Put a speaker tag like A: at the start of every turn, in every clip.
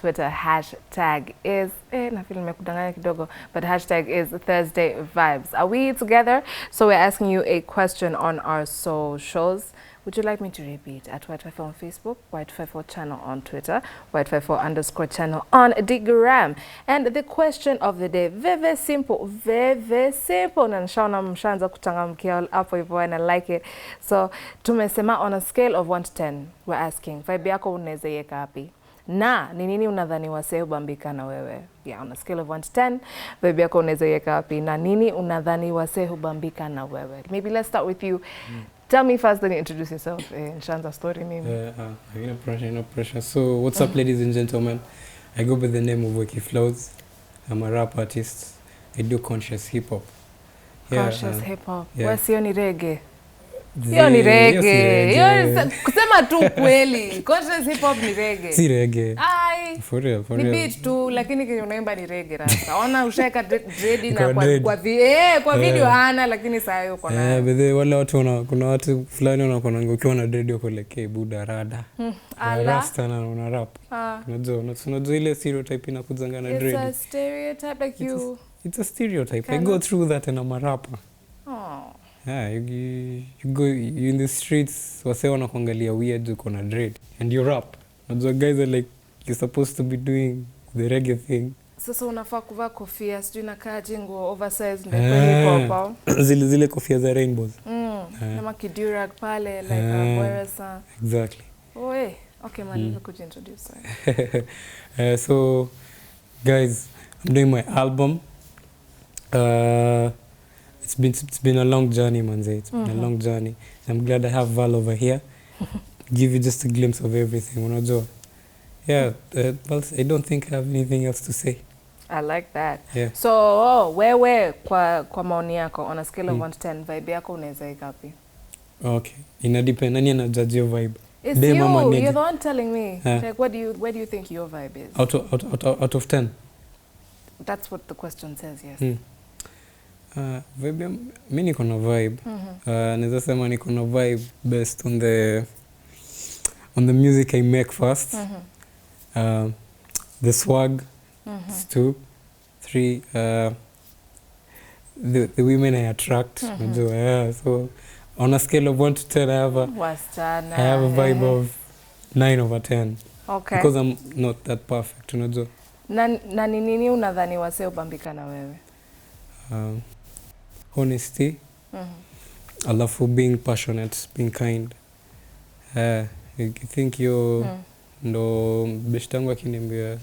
A: Twitter. Hashtag is na feel nimekudanganya kidogo, but hashtag is Thursday Vibes. Are we together? So we're asking you a question on our socials. Would you like me to repeat? At White54 on Facebook, White54 channel on Twitter, White54 _ channel on Instagram. And the question of the day, very simple, very simple. Na nishaona mshaanza kuchangamkia hapo hivyo, and I like it. So tumesema on a scale of 1 to 10, we're asking, vibe yako unaweza iweka wapi? Na ni nini unadhani wasee hubambika na wewe? Yeah, on a scale of 1 to 10, vibe yako unaweza iweka wapi? Na nini unadhani wasee hubambika na wewe? Maybe let's start with you. Tell me first, then you introduce yourself. Shanza story maybe.
B: No pressure, no pressure. So, what's up, ladies and gentlemen? I go by the name of Wiki Flows. I'm a rap artist. I do conscious hip hop.
A: Conscious hip hop.
B: Yeah.
A: Wewe sio ni reggae? Hiyo ni reggae. Kusema tu kweli. Conscious hip hop ni reggae.
B: Si reggae.
A: Ai.
B: For real.
A: Ni beat tu, lakini kenye unaimba ni reggae rasta. Ona ushaika dread na kwa video hana, lakini saa yuko na.
B: But wale watu kuna watu fulani wanakuwa ukiwa na dread yako like buda rada. Rasta na una rap. Unajua ile stereotype inakuzanga na dread.
A: It's a stereotype like you.
B: It's a stereotype. I go through that and I'm a rapper.
A: Oh.
B: Yeah, you in the streets, wase wanakuangalia weird uko na dread and you rap. Unajua guys are like, you're supposed to be doing the reggae thing.
A: Sasa unafaa kuvaa kofia, sijui nakaa jingo oversized ndio hip hop.
B: Zile kofia za rainbows.
A: Kama kidurag pale like a boyasa.
B: Exactly.
A: Okay man, could you introduce
B: so guys, I'm doing my album. It's been a long journey, manze. It's been a long journey. I'm glad I have Val over here. Give you just a glimpse of everything, unajua. Yeah, well, I don't think I have anything else to say.
A: I like that.
B: Yeah.
A: So, wewe kwa maoni yako on a scale of 1 to 10, vibe yako unaweza ika wapi?
B: Okay. Ina depend nani anajudge your vibe.
A: It's you. You're the one telling me. Like where do you think your vibe is?
B: Out of 10.
A: That's what the question says, yes.
B: Vibe, mimi niko na vibe. Naweza sema niko na vibe based on the music I make first. The swag. 2, 3. The women I attract. So on a scale of 1 to 10, I have a vibe of 9 over 10.
A: Okay.
B: Because I'm not that perfect, unajua.
A: Na ni nini unadhani wasee hubambika na wewe?
B: Honesty. I love for being passionate, being kind. I think ndo best yangu akiniambia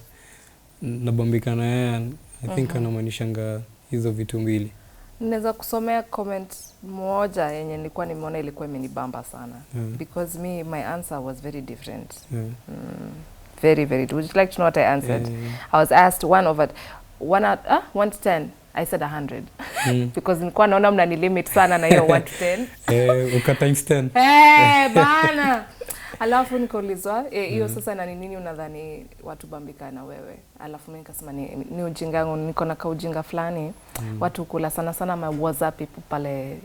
B: nabambika na yeye, I think anamaanishanga hizo vitu mbili.
A: Naweza kusomea comment moja yenye nilikuwa nimeona ilikuwa imenibamba sana. Because my answer was very different. Very, very. Would you like to know what I answered? I was asked 1 to 10. I said 100. Because nilikuwa naona mnani limit sana na hiyo 1 to 10.
B: Uka times 10.
A: Bana. Alafu nikaulizwa, hiyo sasa na nini unadhani watu bambika na wewe? Alafu mimi nikasema ni ujinga wangu, niko na kaujinga fulani. Watu kula sana ma WhatsApp people pale,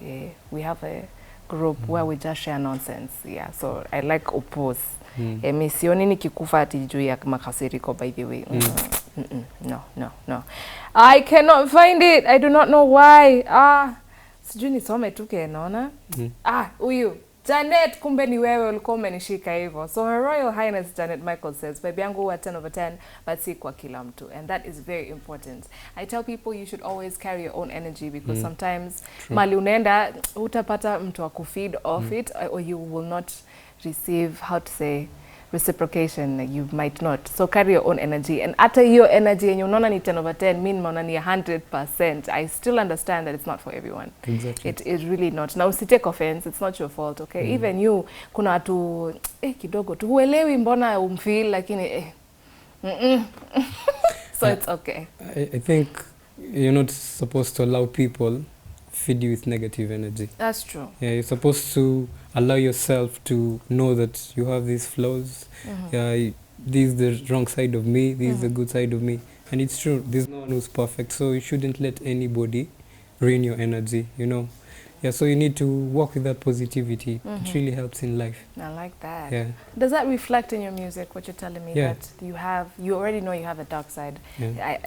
A: we have a group where we just share nonsense. Yeah, so I like oppose. Mimi sioni nikikufa ati juu ya makasiriko, by the way. No. I cannot find it. I do not know why. Sijui nisome tu naona. Huyu Janet, kumbe ni wewe ulikuwa umenishika hivyo. So Her Royal Highness Janet Michael says, baby yangu huwa 10 over 10, but si kwa kila mtu. And that is very important. I tell people you should always carry your own energy because sometimes mali unaenda utapata mtu wa kufeed off it, or you will not receive, how to say, reciprocation. You might not. So carry your own energy. And hata hiyo energy yenye unaona ni 10 over 10, mimi naona ni 100%. I still understand that it's not for everyone.
B: Exactly.
A: It is really not. Now take offense, it's not your fault, okay? Even you, kuna watu kidogo tu huelewi mbona umfeel lakini so it's okay.
B: I think you're not supposed to allow people feed you with negative energy.
A: That's true.
B: Yeah, you're supposed to allow yourself to know that you have these flaws. This is the wrong side of me, this is the good side of me. And it's true, there's no one who's perfect, so you shouldn't let anybody ruin your energy, you know. Yeah, so you need to work with that positivity. It really helps in life.
A: I like that.
B: Yeah.
A: Does that reflect in your music, what you're telling me?
B: Yeah.
A: That you already know you have a dark side.
B: Yeah.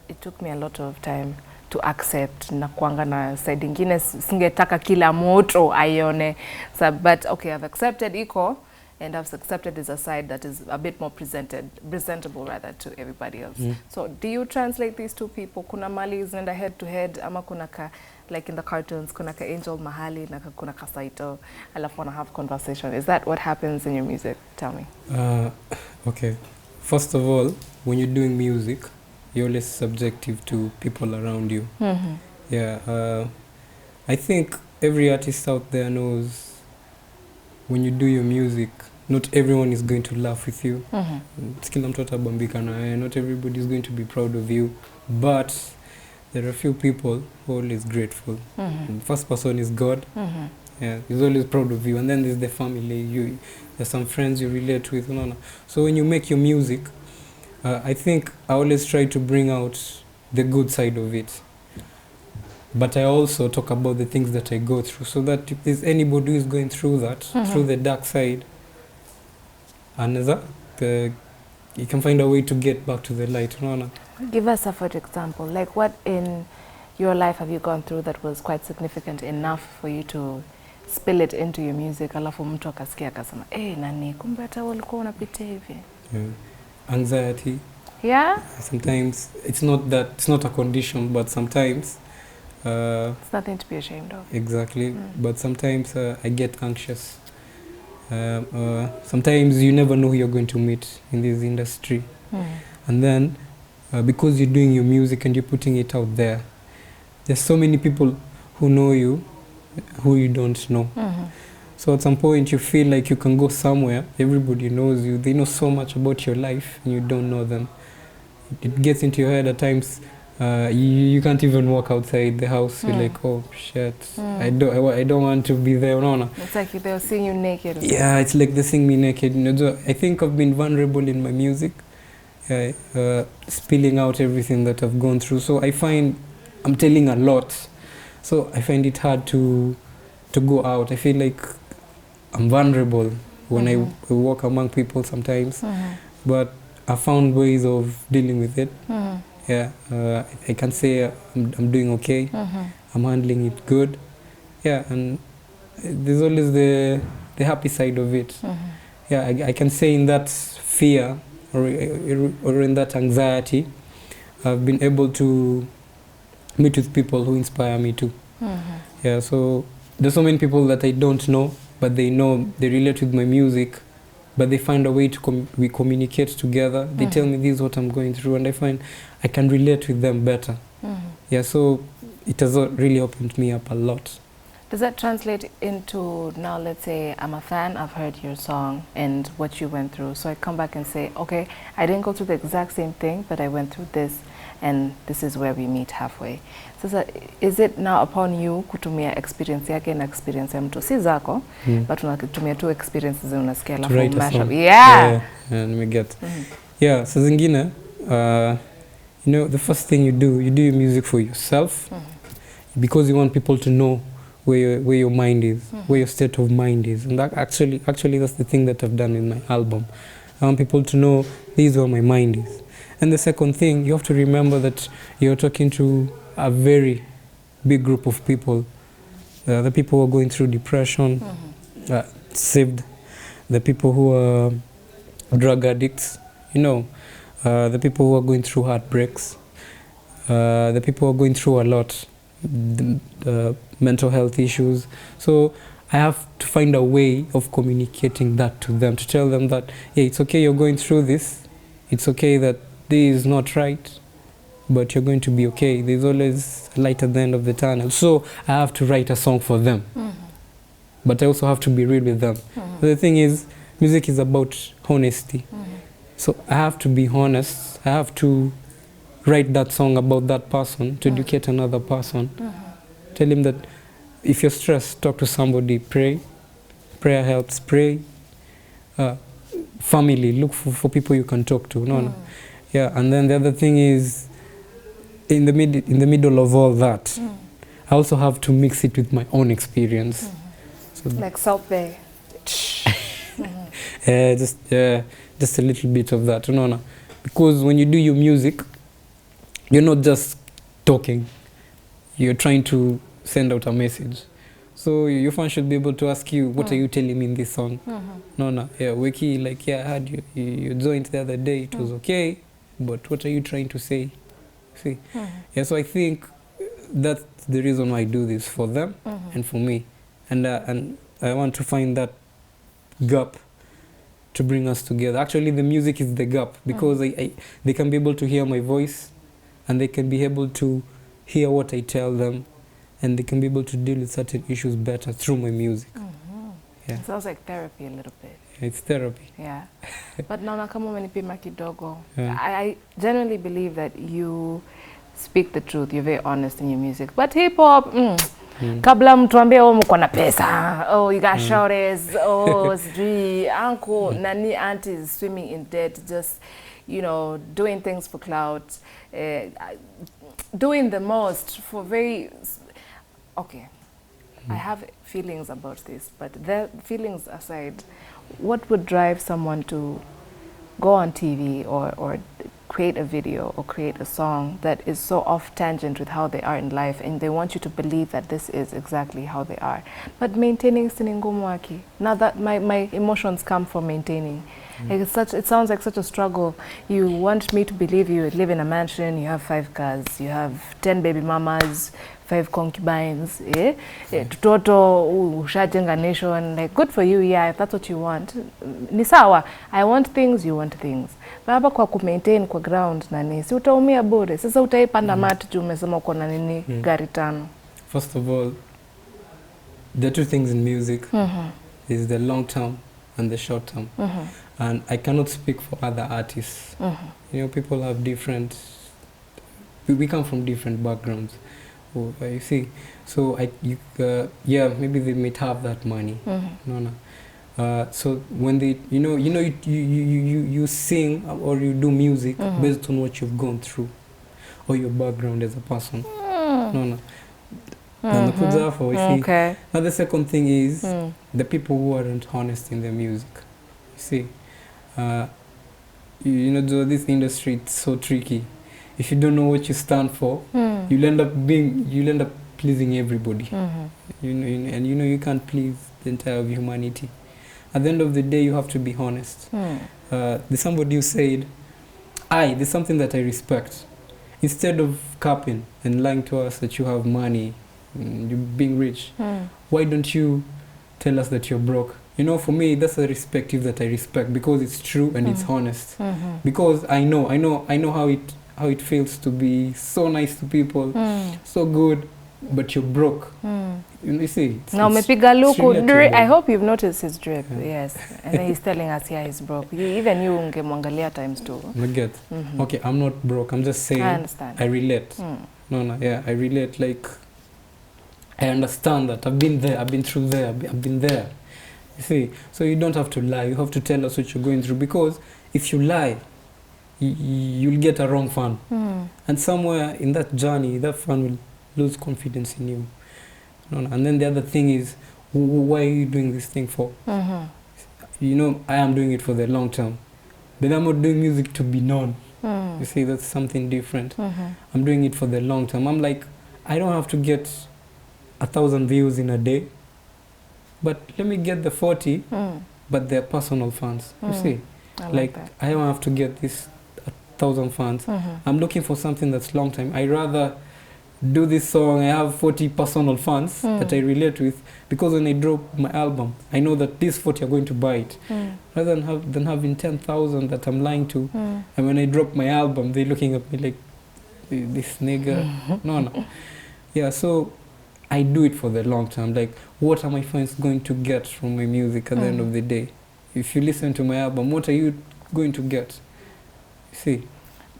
A: It took me a lot of time to accept na kuanga na side ingine singetaka kila moto aione. So, but okay, I've accepted iko, and I've accepted is a side that is a bit more presentable rather to everybody else. So do you translate these two people? Kuna mali zinaenda head to head, ama kuna ka, like in the cartoons, kuna ka angel mahali na kuna ka saito, alafu wanna have conversation. Is that what happens in your music? Tell me.
B: Okay. First of all, when you're doing music, you're always subjective to people around you. Yeah. I think every artist out there knows when you do your music, not everyone is going to laugh with you. Kila mtu atabambika na wewe. Not everybody is going to be proud of you, but there are a few people who are always grateful. The first person is God. Yeah, he's always proud of you, and then there's the family. There's some friends you relate with. So when you make your music, I think I always try to bring out the good side of it. But I also talk about the things that I go through, so that if there's anybody who is going through that, through the dark side, you can find a way to get back to the light.
A: Give us a for example, like what in your life have you gone through that was quite significant enough for you to spill it into your music, alafu mtu akasikia akasema, nani, kumbe hata walikuwa unapitia hivi?
B: Anxiety.
A: Yeah?
B: Sometimes it's not a condition, but sometimes
A: it's nothing to be ashamed of.
B: Exactly. But sometimes I get anxious. Sometimes you never know who you're going to meet in this industry. And then because you're doing your music and you're putting it out there, there's so many people who know you who you don't know. So at some point you feel like you can go somewhere, everybody knows you, they know so much about your life and you don't know them. It gets into your head at times. You can't even walk outside the house. You're like, oh shit, I don't want to be there. No.
A: It's like they'll see you naked.
B: Yeah, it's like they seeing me naked. So I think I've been vulnerable in my music, spilling out everything that I've gone through. So I find I'm telling a lot. So I find it hard to go out. I feel like I'm vulnerable when I walk among people sometimes, but I found ways of dealing with it. Yeah, I can say I'm doing okay. I'm handling it good. Yeah, and there's always the happy side of it. Yeah, I can say in that fear or in that anxiety, I've been able to meet with people who inspire me too. Yeah, so there's so many people that I don't know, but they relate with my music, but they find a way to we communicate together. They tell me this is what I'm going through, and I find I can relate with them better. Yeah, so it has really opened me up a lot.
A: Does that translate into now, let's say I'm a fan, I've heard your song and what you went through, so I come back and say, okay, I didn't go through the exact same thing, but I went through this, and this is where we meet halfway. So is it now upon you kutumia experience yake na experience ya mtu si zako, but unatumia tu experiences unasikia alafu mash up? Yeah,
B: and we get. Yeah, so zingine, you know, the first thing you do your music for yourself, because you want people to know where your mind is, where your state of mind is, and that actually that's the thing that I've done in my album. I want people to know this is where my mind is. And the second thing, you have to remember that you're talking to a very big group of people. The people who are going through depression, saved, the people who are drug addicts, you know, the people who are going through heartbreaks, the people who are going through a lot, the mental health issues. So I have to find a way of communicating that to them, to tell them that, yeah, it's okay you're going through this. It's okay that this is not right, but you're going to be okay. There's always a light at the end of the tunnel. So I have to write a song for them. But I also have to be real with them. But the thing is, music is about honesty. So I have to be honest. I have to write that song about that person to educate another person. Tell him that if you're stressed, talk to somebody, pray. Prayer helps, pray. Family, look for people you can talk to. No. Yeah, and then the other thing is, in the middle of all that, I also have to mix it with my own experience. So
A: Like South Bay.
B: just a little bit of that, unaona, because when you do your music, you're not just talking, you're trying to send out a message. So your fan should be able to ask you, what are you telling me in this song? No, yeah, Weki, like, yeah, I heard you joined the other day, it was okay, but what are you trying to say? See? Yeah, so I think that's the reason why I do this, for them and for me. And I want to find that gap to bring us together. Actually, the music is the gap, because they can be able to hear my voice, and they can be able to hear what I tell them, and they can be able to deal with certain issues better through my music. Yeah.
A: It sounds like therapy a little bit.
B: It's therapy.
A: Yeah. But naona kama umenipima kidogo.
B: Yeah.
A: I genuinely believe that you speak the truth. You're very honest in your music. But hip hop, kabla mtu ambie oh mko na pesa, oh you got shorties, oh sijui uncle nani aunties swimming in debt, just doing things for clout, doing the most for very okay. I have feelings about this, but the feelings aside, what would drive someone to go on TV or create a video or create a song that is so off tangent with how they are in life, and they want you to believe that this is exactly how they are, but maintaining siningum waki? Now that my emotions come from maintaining. Like it sounds like such a struggle. You want me to believe you live in a mansion, you have 5 cars, you have 10 baby mamas, 5 concubines, tutoto ushajenga nation, like good for you, yeah, if that's what you want. Ni sawa, I want things, you want things. Baba kwa kumaintain kwa ground nani, si utaumia bure. Sasa utaipanda mati juu umesema uko na nini gari 5.
B: First of all, the two things in music is the long term and the short term. And I cannot speak for other artists. People have different, we come from different backgrounds. You see, so maybe they might have that money. So when they, you sing or you do music based on what you've gone through or your background as a person. Okay. Now the second thing is the people who aren't honest in their music. You see, this industry, it's so tricky. If you don't know what you stand for, you'll end up pleasing everybody. You can't please the entire of humanity. At the end of the day, you have to be honest. There's somebody who said, there's something that I respect. Instead of capping and lying to us that you have money, you're being rich, why don't you tell us that you're broke? For me, that's a perspective that I respect, because it's true and it's honest. Because I know how it feels to be so nice to people, so good, but you're broke. You see.
A: Now umepiga luku. I hope you've noticed his drip. Yes, and then he's telling us, he's broke. Even you ungemwangalia times 2.
B: I get. Okay, I'm not broke. I'm just saying.
A: I understand.
B: I relate. I relate. Like, I understand that. I've been there. I've been through there. I've been there. You see. So you don't have to lie. You have to tell us what you're going through, because if you lie, you'll get a wrong fan. And somewhere in that journey, that fan will lose confidence in you. And then the other thing is, why are you doing this thing for? I am doing it for the long term. But I'm not doing music to be known. You see, that's something different. I'm doing it for the long term. I'm like, I don't have to get 1,000 views in a day, but let me get the 40, but they're personal fans. You see, I don't have to get this 1,000 fans. I'm looking for something that's long time. I rather do this song, I have 40 personal fans that I relate with, because when I drop my album, I know that these 40 are going to buy it, rather than having 10,000 that I'm lying to. And when I drop my album, they're looking at me like, this nigga. No. Yeah, so I do it for the long term. Like, what are my fans going to get from my music at the end of the day? If you listen to my album, what are you going to get? You see?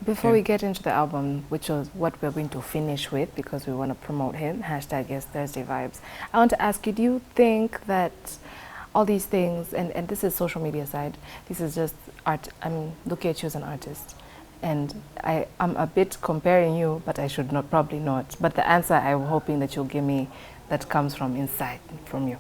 A: Before we get into the album, which is what we're going to finish with, because we want to promote him, #YesThursdayVibes, I want to ask you, do you think that all these things, and this is social media side, this is just art, I mean, look at you as an artist, And I'm a bit comparing you, but I should not, probably not. But the answer I'm hoping that you'll give me that comes from inside, from you.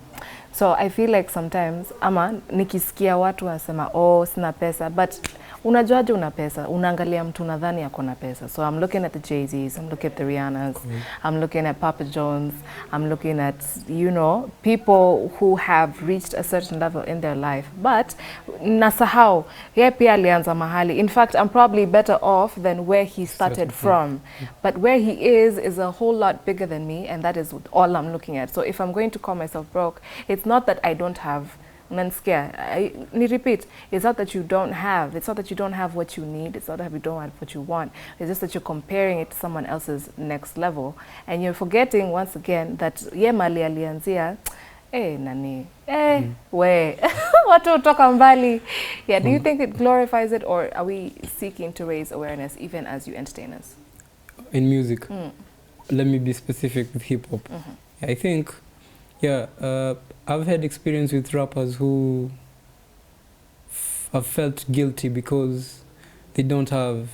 A: So I feel like sometimes, ama nikisikia watu wanasema, oh, sina pesa, but unajuaje una pesa? Unaangalia mtu nadhani ako na pesa. So I'm looking at the Jay-Z's, I'm looking at the Rihannas, I'm looking at Papa Jones, I'm looking at, you know, people who have reached a certain level in their life. But nasahau, yeye pia alianza mahali. In fact, I'm probably better off than where he started from. But where he is a whole lot bigger than me, and that is all I'm looking at. So if I'm going to call myself broke, it's not that I don't have. Ni repeat, it's not that you don't have, it's not that you don't have what you need, it's not that you don't have what you want, it's just that you're comparing it to someone else's next level, and you're forgetting once again that ye mali alianzia, nani, we, watu utoka mbali. Yeah, do you think it glorifies it, or are we seeking to raise awareness even as you entertain us?
B: In music, let me be specific with hip-hop. I think, I've had experience with rappers who have felt guilty because they don't have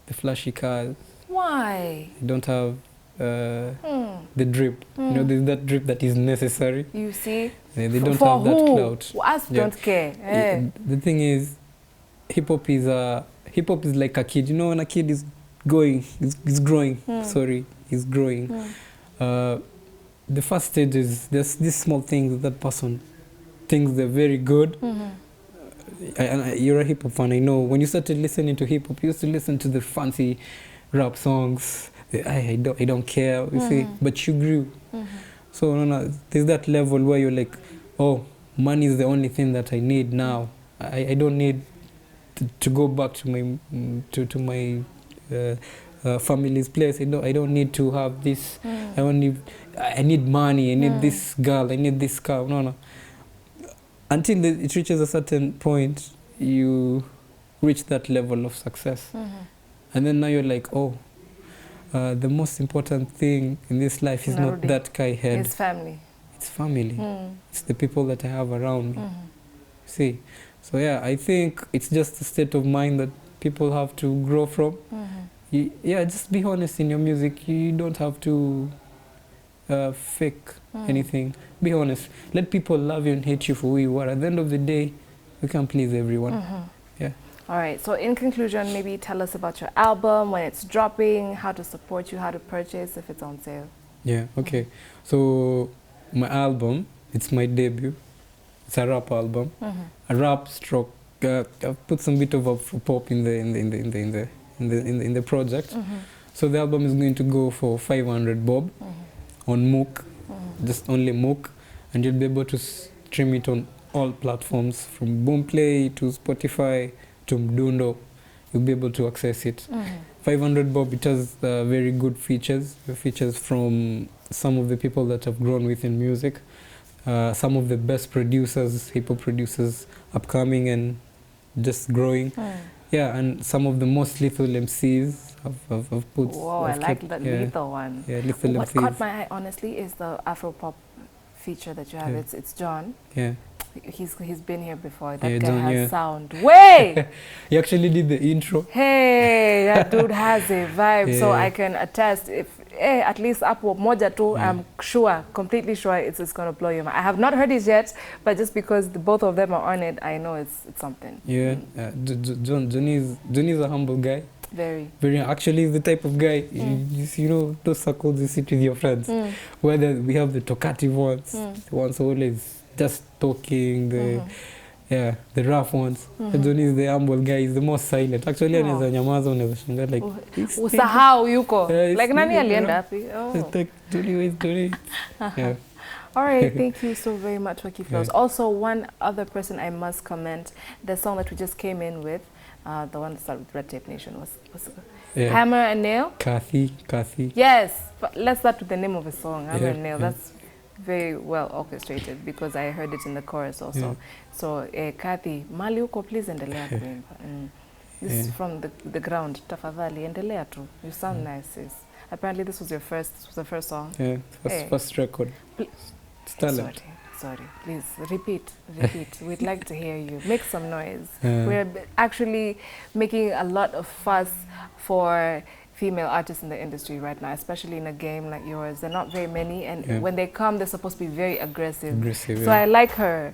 B: the flashy cars.
A: Why?
B: They don't have the drip. You know, there's that drip that is necessary.
A: You see?
B: They don't have that clout.
A: Us don't care.
B: The thing is, hip-hop is like a kid. You know, when a kid is growing. The first stage is there's these small things that person thinks they're very good. You're a hip hop fan, I know. When you started listening to hip hop, you used to listen to the fancy rap songs. I don't care, you see, but you grew. So there's that level where you're like, oh, money is the only thing that I need now. I don't need to go back to my family's place. I don't need to have this. I need money. I need this girl. I need this car. No. Until it reaches a certain point, you reach that level of success, and then now you're like, oh, the most important thing in this life is not that guy head.
A: It's family.
B: It's family. It's the people that I have around me. See, so I think it's just a state of mind that people have to grow from. Just be honest in your music. You don't have to fake anything. Be honest. Let people love you and hate you for who you are. At the end of the day, you can't please everyone.
A: All right. So in conclusion, maybe tell us about your album, when it's dropping, how to support you, how to purchase if it's on sale.
B: Yeah, okay. So my album, it's my debut. It's a rap album. A rap stroke. I've put some bit of pop in the project. So the album is going to go for 500 bob on Mook, just only Mook, and you'll be able to stream it on all platforms from Boomplay to Spotify to Mdundo. You'll be able to access it. 500 bob, it has very good features from some of the people that have grown within music, some of the best producers, hip-hop producers upcoming and just growing. And some of the most lethal MCs have put.
A: Whoa, I like that lethal one.
B: Yeah, lethal MCs.
A: What caught my eye, honestly, is the Afro-pop feature that you have. It's John.
B: Yeah.
A: He's been here before. That guy
B: John,
A: has sound. Way!
B: He actually did the intro.
A: Hey, that dude has a vibe. So I can attest, if at least Apo Moja too, I'm sure, completely sure it's going to blow your mind. I have not heard it yet, but just because both of them are on it, I know it's something.
B: Yeah, John is a humble guy.
A: Very.
B: Actually, the type of guy, you know, those circles you sit with your friends, whether we have the talkative ones, the ones who always just talking, the rough ones. John is the humble guy, he's the most silent. Actually, anaweza nyamaza, unaweza shangaa like
A: usahau yuko. Like nani alienda wapi?
B: Yeah.
A: All right, thank you so very much, Waki Flows. Also, one other person I must comment, the song that we just came in with, the one that started with Red Tape Nation was Hammer and Nail?
B: Kathy.
A: Yes, but let's start with the name of the song, Hammer and Nail. That's very well orchestrated because I heard it in the chorus also. So, Kathy, mali uko, please endelea kuimba. This is from the ground, tafadhali, endelea tu. You sound nice, sis. Apparently this was the first song.
B: Yeah, first record. It's talent.
A: sorry. Please repeat. We'd like to hear you. Make some noise. We're actually making a lot of fuss for female artists in the industry right now, especially in a game like yours. There are not very many, and when they come, they're supposed to be very aggressive. So I like her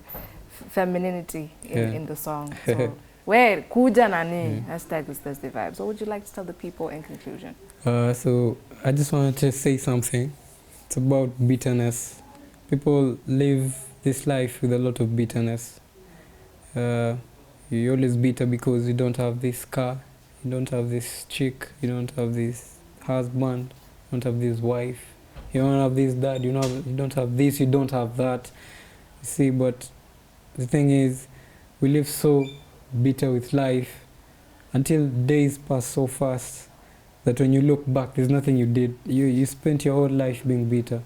A: femininity in the song. So where kuja nani hashtag is Thursday Vibes. What would you like to tell the people in conclusion?
B: So I just wanted to say something. It's about bitterness. People live this life with a lot of bitterness. You're always bitter because you don't have this car, you don't have this chick, you don't have this husband, you don't have this wife, you don't have this dad, you don't have this, you don't have that. You see, but the thing is, we live so bitter with life until days pass so fast that when you look back, there's nothing you did. You spent your whole life being bitter.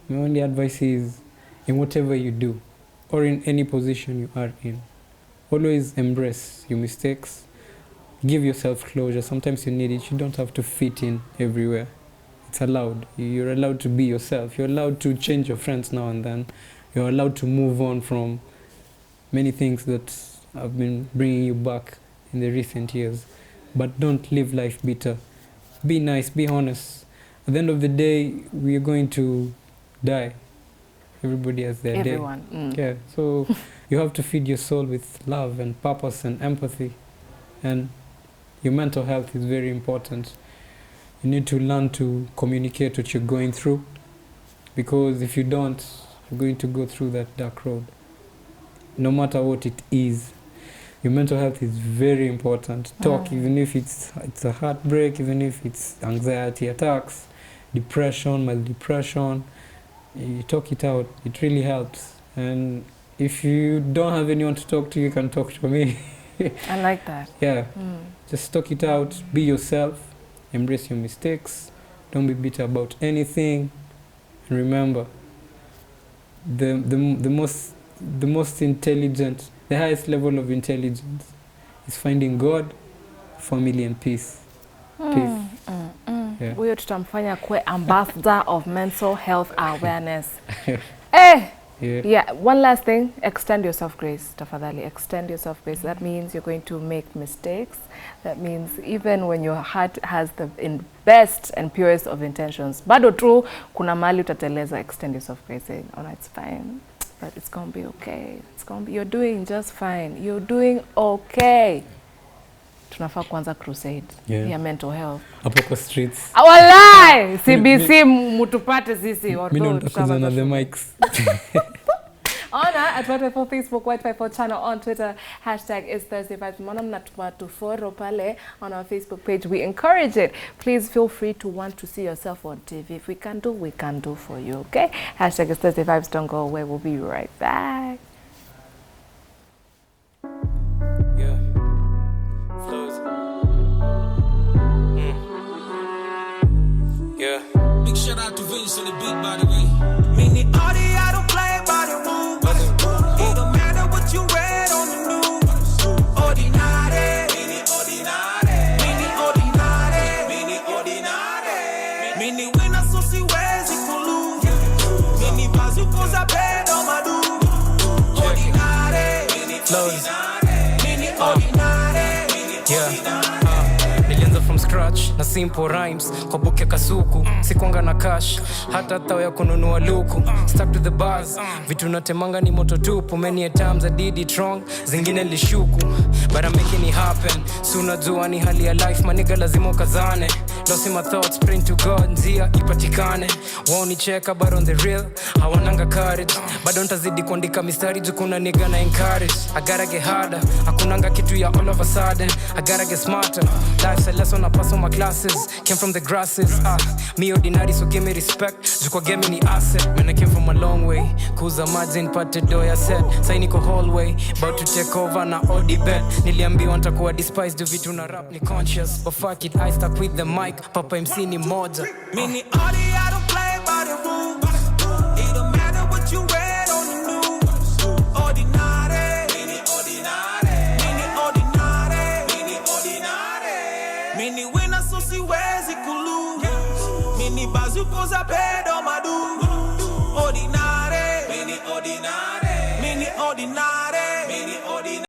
B: My only advice is, in whatever you do, or in any position you are in, always embrace your mistakes. Give yourself closure. Sometimes you need it. You don't have to fit in everywhere. It's allowed. You're allowed to be yourself. You're allowed to change your friends now and then. You're allowed to move on from many things that have been bringing you back in the recent years. But don't live life bitter. Be nice, be honest. At the end of the day, we are going to die. Everybody has their day. Yeah, so you have to feed your soul with love and purpose and empathy. And your mental health is very important. You need to learn to communicate what you're going through, because if you don't, you're going to go through that dark road. No matter what it is, your mental health is very important. Talk, even if it's a heartbreak, even if it's anxiety attacks, depression, mild depression, you talk it out. It really helps. And if you don't have anyone to talk to, you can talk to me.
A: I like that.
B: Yeah, just talk it out. Be yourself. Embrace your mistakes. Don't be bitter about anything. And remember, the most intelligent, the highest level of intelligence is finding God, family, and peace. Peace.
A: Huyo tutamfanya kwe ambassador of mental health awareness. Yeah, one last thing, extend yourself grace, tafadhali, extend yourself grace. That means you're going to make mistakes. That means even when your heart has the best and purest of intentions, bado tu kuna mali utateleza, extend yourself grace, saying, oh no, it's fine, but it's gonna be okay. You're doing just fine. You're doing okay. Tunafaa kuanza crusade ya mental health.
B: Hapo kwa streets.
A: Walai! CBC mutupate sisi.
B: Mimi ndo nitakuza na the mics.
A: Ona at White54 Facebook, White54 channel on Twitter, hashtag is Thursday Vibes. Mwana mnatuma tuforo pale on our Facebook page. We encourage it. Please feel free to want to see yourself on TV. If we can do for you, okay? Hashtag is Thursday Vibes. Don't go away. We'll be right back.
C: Big shout out to Vince on the beat, by the way. Meaning all the I don't play by the rules. It don't matter what you read on the news. Ordinary, meaning ordinary, meaning ordinary, meaning ordinary. Meaning when I so see where's it for lose. Meaning pass you cause I bet on my do. Ordinary, meaning ordinary, meaning ordinary, meaning ordinary.
D: From scratch na simple rhymes kwa book ya kasuku, sikuanga na cash hata tao ya kununua luku. Stuck to the bars, vitu natemanga ni moto tupu. Many a times I did it wrong, zingine lishuku, but I'm making it happen. Sooner jua ni hali ya life, maniga lazima ukazane. Lost in my thoughts, praying to God, nzia ipatikane. Woni cheka but on the real, hawananga courage. Bado ntazidi kuandika mistari jukuna niga na encourage. I gotta get harder, hakunanga kitu ya all of a sudden. I gotta get smarter, life's a lesson I pass on my classes. Came from the grasses, me ordinary so give me respect. Jukwa game ni asset, man I came from a long way. Kuza margin pate doya set, sai niko hallway. About to take over na odi bet. Niliambiwa nitakuwa despised, do vitu na rap ni conscious. But fuck it, I stuck with the mic, Papa MC ni moja.
C: Meaning all the I don't play by the rules. It don't matter what you read on the news. Ordinary, meaning ordinary, meaning ordinary, meaning ordinary. Meaning when I so see where's it could lose. Meaning bazookas I bet on my do. Ordinary, meaning Mini ordinary. Mini ordinary.